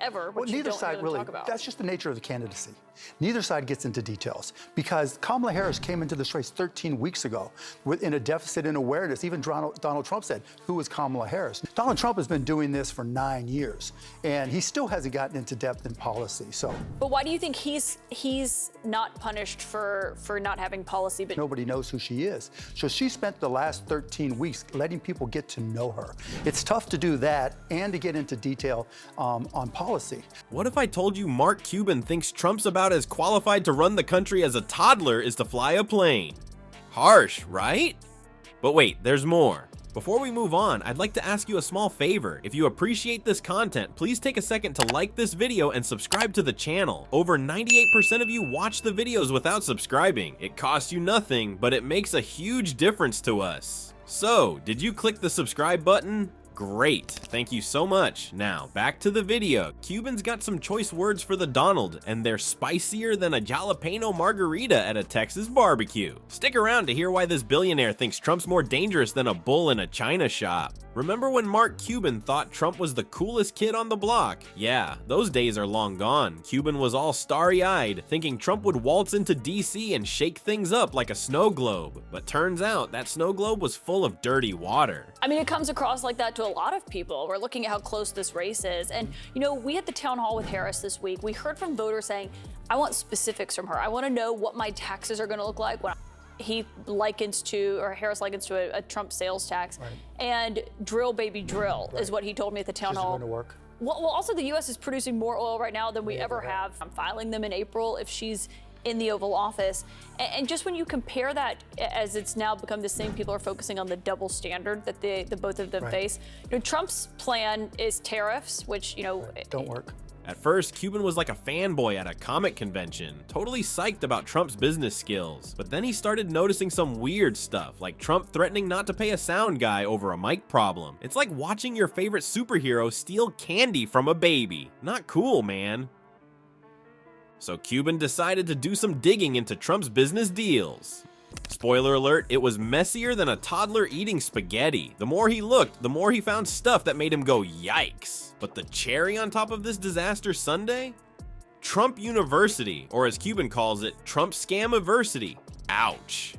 ever, Well, which you neither don't side really really, talk about. that's just the nature of the candidacy. Neither side gets into details because Kamala Harris came into this race 13 weeks ago in a deficit in awareness. Even Donald Trump said, who is Kamala Harris? Donald Trump has been doing this for 9 years, and he still hasn't gotten into depth in policy. So, but why do you think he's not punished for not having policy? But nobody knows who she is. So she spent the last 13 weeks letting people get to know her. It's tough to do that and to get into detail on policy. What if I told you Mark Cuban thinks Trump's about as qualified to run the country as a toddler is to fly a plane? Harsh, right? But wait, there's more. Before we move on, I'd like to ask you a small favor. If you appreciate this content, please take a second to like this video and subscribe to the channel. Over 98% of you watch the videos without subscribing. It costs you nothing, but it makes a huge difference to us. So, did you click the subscribe button? Great, thank you so much. Now, back to the video. Cuban's got some choice words for the Donald, and they're spicier than a jalapeno margarita at a Texas barbecue. Stick around to hear why this billionaire thinks Trump's more dangerous than a bull in a china shop. Remember when Mark Cuban thought Trump was the coolest kid on the block? Yeah, those days are long gone. Cuban was all starry-eyed, thinking Trump would waltz into DC and shake things up like a snow globe. But turns out that snow globe was full of dirty water. I mean, it comes across like that to a lot of people. We're looking at how close this race is. And, you know, we had the town hall with Harris this week. We heard from voters saying, I want specifics from her. I want to know what my taxes are going to look like when he likens to, or Harris likens to a Trump sales tax. Right. And drill, baby, drill is what he told me at the town hall. Going to work. Well, also the U.S. is producing more oil right now than we ever have. I'm filing them in April if she's in the Oval Office. And just when you compare that, as it's now become the same, people are focusing on the double standard that the both of them face. You know, Trump's plan is tariffs, which, you know, don't work. At first, Cuban was like a fanboy at a comic convention, totally psyched about Trump's business skills. But then he started noticing some weird stuff, like Trump threatening not to pay a sound guy over a mic problem. It's like watching your favorite superhero steal candy from a baby. Not cool, man. So Cuban decided to do some digging into Trump's business deals. Spoiler alert, it was messier than a toddler eating spaghetti. The more he looked, the more he found stuff that made him go yikes. But the cherry on top of this disaster sundae? Trump University, or as Cuban calls it, Trump Scamiversity. Ouch.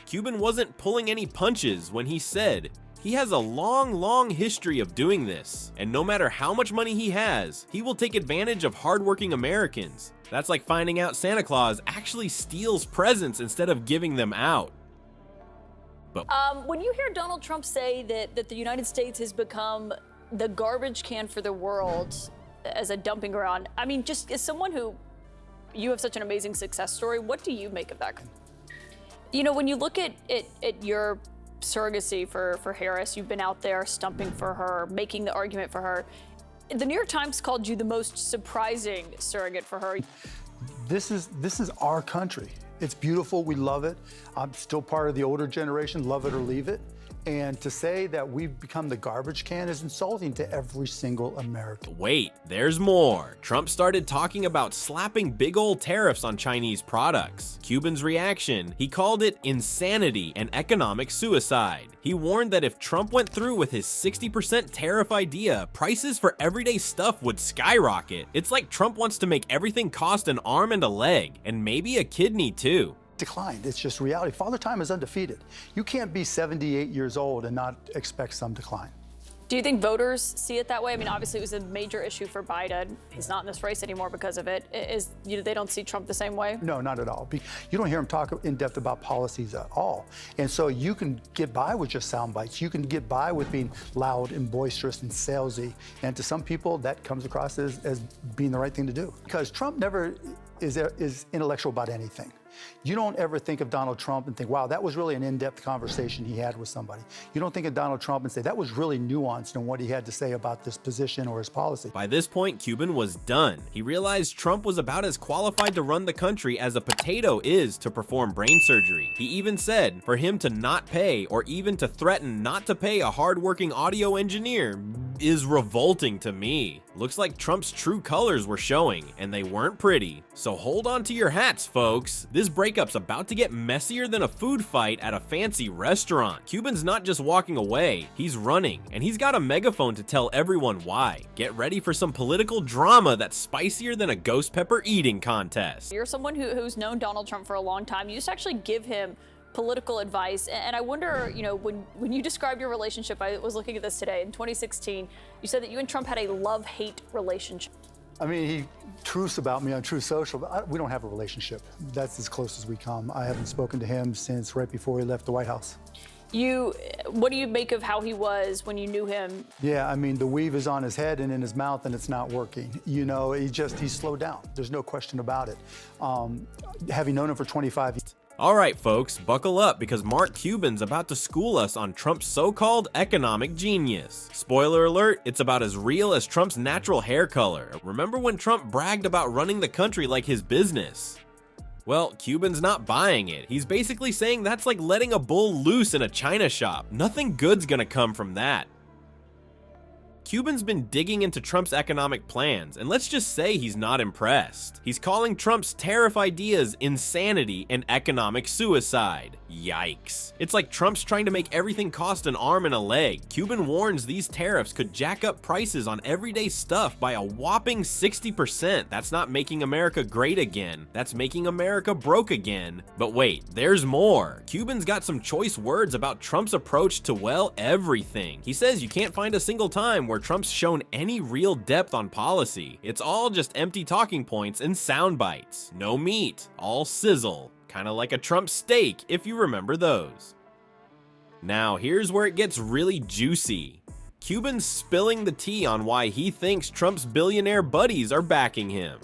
Cuban wasn't pulling any punches when he said, he has a long history of doing this, and no matter how much money he has, he will take advantage of hardworking Americans. That's like finding out Santa Claus actually steals presents instead of giving them out. But when you hear Donald Trump say that the United States has become the garbage can for the world as a dumping ground, I mean, just as someone who, you have such an amazing success story, what do you make of that? You know, when you look at your surrogacy for Harris, you've been out there stumping for her, making the argument for her. The New York Times called you the most surprising surrogate for her. This is our country. It's beautiful. We love it. I'm still part of the older generation, love it or leave it. And to say that we've become the garbage can is insulting to every single American. wait, there's more. Trump started talking about slapping big old tariffs on Chinese products. Cuban's reaction, he called it insanity and economic suicide. He warned that if Trump went through with his 60% tariff idea, prices for everyday stuff would skyrocket. It's like Trump wants to make everything cost an arm and a leg, and maybe a kidney too. Declined. It's just reality. Father Time is undefeated. You can't be 78 years old and not expect some decline. Do you think voters see it that way? I mean, obviously it was a major issue for Biden. He's not in this race anymore because of it. They don't see Trump the same way? No, not at all. You don't hear him talk in depth about policies at all. And so you can get by with just sound bites. You can get by with being loud and boisterous and salesy. And to some people, that comes across as being the right thing to do. Because Trump never is intellectual about anything. You don't ever think of Donald Trump and think, wow, that was really an in-depth conversation he had with somebody. You don't think of Donald Trump and say, that was really nuanced in what he had to say about this position or his policy. By this point, Cuban was done. He realized Trump was about as qualified to run the country as a potato is to perform brain surgery. He even said, for him to not pay or even to threaten not to pay a hardworking audio engineer is revolting to me. Looks like Trump's true colors were showing, and they weren't pretty. So hold on to your hats, folks. This his breakup's about to get messier than a food fight at a fancy restaurant. Cuban's not just walking away, he's running, and he's got a megaphone to tell everyone why. Get ready for some political drama that's spicier than a ghost pepper eating contest. You're someone who's known Donald Trump for a long time. You used to actually give him political advice, and I wonder, you know, when you described your relationship, I was looking at this today, in 2016, you said that you and Trump had a love-hate relationship. I mean, he truths about me on Truth Social, but we don't have a relationship. That's as close as we come. I haven't spoken to him since right before he left the White House. What do you make of how he was when you knew him? Yeah, I mean, the weave is on his head and in his mouth, and it's not working. You know, he's slowed down. There's no question about it. Having known him for 25 years. All right, folks, buckle up because Mark Cuban's about to school us on Trump's so-called economic genius. Spoiler alert, it's about as real as Trump's natural hair color. Remember when Trump bragged about running the country like his business? Well, Cuban's not buying it. He's basically saying that's like letting a bull loose in a china shop. Nothing good's gonna come from that. Cuban's been digging into Trump's economic plans, and let's just say he's not impressed. He's calling Trump's tariff ideas insanity and economic suicide. Yikes. It's like Trump's trying to make everything cost an arm and a leg. Cuban warns these tariffs could jack up prices on everyday stuff by a whopping 60%. That's not making America great again. That's making America broke again. But wait, there's more. Cuban's got some choice words about Trump's approach to, well, everything. He says you can't find a single time where Trump's shown any real depth on policy. It's all just empty talking points and sound bites. No meat, all sizzle. Kinda like a Trump steak, if you remember those. Now, here's where it gets really juicy. Cuban's spilling the tea on why he thinks Trump's billionaire buddies are backing him.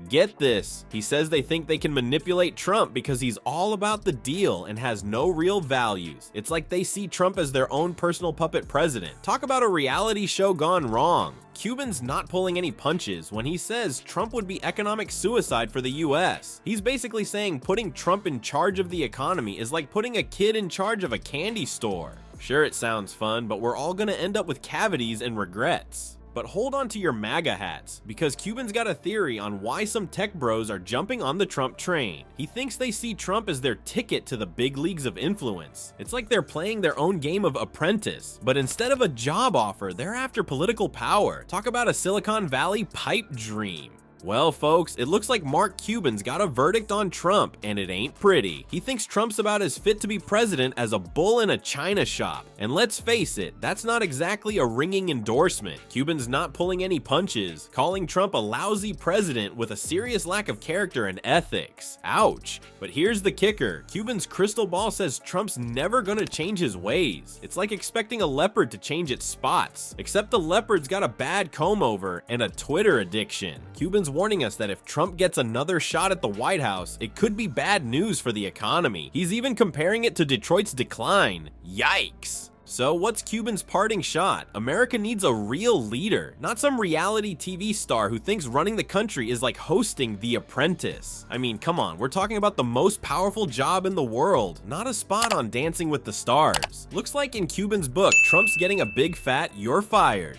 Get this, he says they think they can manipulate Trump because he's all about the deal and has no real values. It's like they see Trump as their own personal puppet president. Talk about a reality show gone wrong. Cuban's not pulling any punches when he says Trump would be economic suicide for the US. He's basically saying putting Trump in charge of the economy is like putting a kid in charge of a candy store. Sure, it sounds fun, but we're all gonna end up with cavities and regrets. But hold on to your MAGA hats, because Cuban's got a theory on why some tech bros are jumping on the Trump train. He thinks they see Trump as their ticket to the big leagues of influence. It's like they're playing their own game of Apprentice, but instead of a job offer, they're after political power. Talk about a Silicon Valley pipe dream. Well, folks, it looks like Mark Cuban's got a verdict on Trump, and it ain't pretty. He thinks Trump's about as fit to be president as a bull in a china shop. And let's face it, that's not exactly a ringing endorsement. Cuban's not pulling any punches, calling Trump a lousy president with a serious lack of character and ethics. Ouch. But here's the kicker. Cuban's crystal ball says Trump's never gonna change his ways. It's like expecting a leopard to change its spots. Except the leopard's got a bad comb over and a Twitter addiction. Cuban's warning us that if Trump gets another shot at the White House, it could be bad news for the economy. He's even comparing it to Detroit's decline. Yikes. So what's Cuban's parting shot? America needs a real leader, not some reality TV star who thinks running the country is like hosting The Apprentice. I mean, come on, we're talking about the most powerful job in the world, not a spot on Dancing with the Stars. Looks like in Cuban's book, Trump's getting a big fat "you're fired."